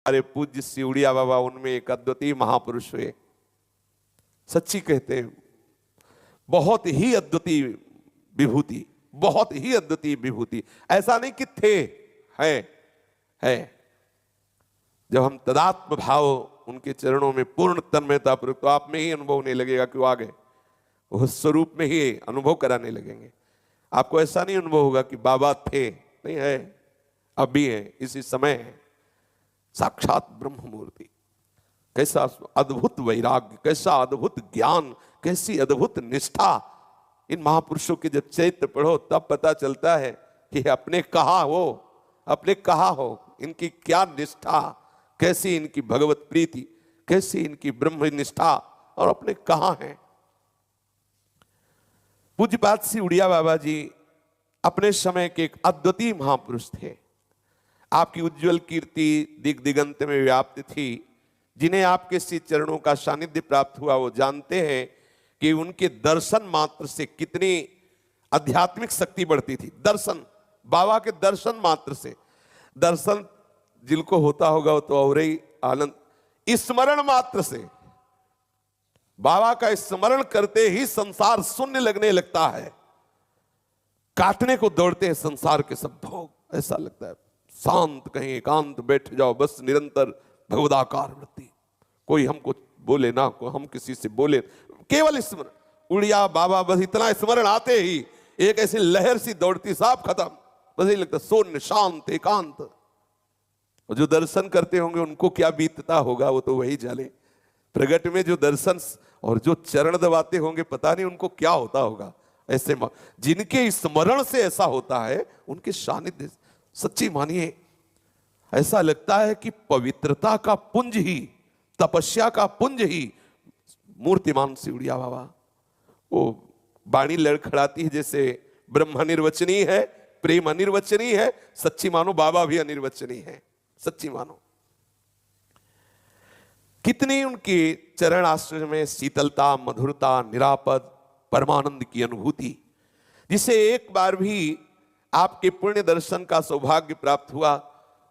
अरे पूज्य सिउड़िया बाबा उनमें एक अद्वितीय महापुरुष हुए, सच्ची कहते हैं, बहुत ही अद्वितीय विभूति, बहुत ही अद्वितीय विभूति। ऐसा नहीं कि थे, है। जब हम तदात्म भाव उनके चरणों में पूर्ण तन्मयता पूर्वक, तो आप में ही अनुभव नहीं लगेगा कि वो आ गए, वो स्वरूप में ही अनुभव कराने लगेंगे। आपको ऐसा नहीं अनुभव होगा कि बाबा थे, नहीं है, अब भी है, इसी समय है, साक्षात ब्रह्म मूर्ति। कैसा अद्भुत वैराग्य, कैसा अद्भुत ज्ञान, कैसी अद्भुत निष्ठा। इन महापुरुषों के जब चरित्र पढ़ो तब पता चलता है कि अपने कहा हो, इनकी क्या निष्ठा, कैसी इनकी भगवत प्रीति, कैसी इनकी ब्रह्म निष्ठा, और अपने कहां हैं। पूज्यपाद सिउड़िया बाबा जी अपने समय के एक अद्वितीय महापुरुष थे। आपकी उज्जवल कीर्ति दिग दिगंत में व्याप्त थी। जिन्हें आपके श्री चरणों का सानिध्य प्राप्त हुआ वो जानते हैं कि उनके दर्शन मात्र से कितनी आध्यात्मिक शक्ति बढ़ती थी। दर्शन, बाबा के दर्शन मात्र से, दर्शन जिनको होता होगा वो तो और ही आनंद, स्मरण मात्र से, बाबा का स्मरण करते ही संसार शून्य लगने लगता है, काटने को दौड़ते हैं संसार के सब भोग। ऐसा लगता है शांत कहीं एकांत बैठ जाओ, बस निरंतर भगवदाकार वृत्ति, कोई हमको बोले ना, को हम किसी से बोले, केवल स्मरण। उड़िया बाबा बस इतना स्मरण आते ही एक ऐसी लहर सी दौड़ती, साफ खत्म, बस यही लगता शून्य शांत एकांत। और जो दर्शन करते होंगे उनको क्या बीतता होगा वो तो वही जाने। प्रगट में जो दर्शन और जो चरण दबाते होंगे पता नहीं उनको क्या होता होगा। ऐसे जिनके स्मरण से ऐसा होता है उनके सानिध्य, सच्ची मानिए ऐसा लगता है कि पवित्रता का पुंज ही, तपस्या का पुंज ही मूर्तिमान सिउड़िया बाबा। वो वाणी लड़खड़ाती है जैसे ब्रह्म अनिर्वचनीय है, प्रेम अनिर्वचनीय है, सच्ची मानो बाबा भी अनिर्वचनीय है, सच्ची मानो। कितनी उनके चरण आश्रय में शीतलता, मधुरता, निरापद परमानंद की अनुभूति, जिसे एक बार भी आपके पुण्य दर्शन का सौभाग्य प्राप्त हुआ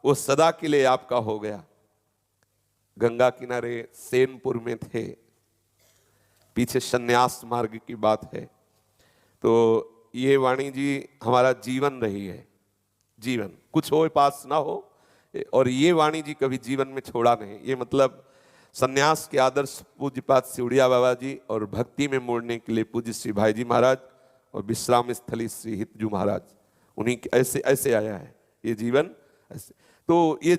वो सदा के लिए आपका हो गया। गंगा किनारे सेनपुर में थे, पीछे संन्यास मार्ग की बात है। तो ये वाणी जी हमारा जीवन रही है, जीवन कुछ हो पास ना हो, और ये वाणी जी कभी जीवन में छोड़ा नहीं। ये मतलब संन्यास के आदर्श पूज्यपाद सिउड़िया बाबा जी और भक्ति में मोड़ने के लिए पूज्य श्री भाई जी महाराज और विश्राम स्थली श्री हितजू महाराज, उन्हीं ऐसे ऐसे आया है ये जीवन ऐसे। तो ये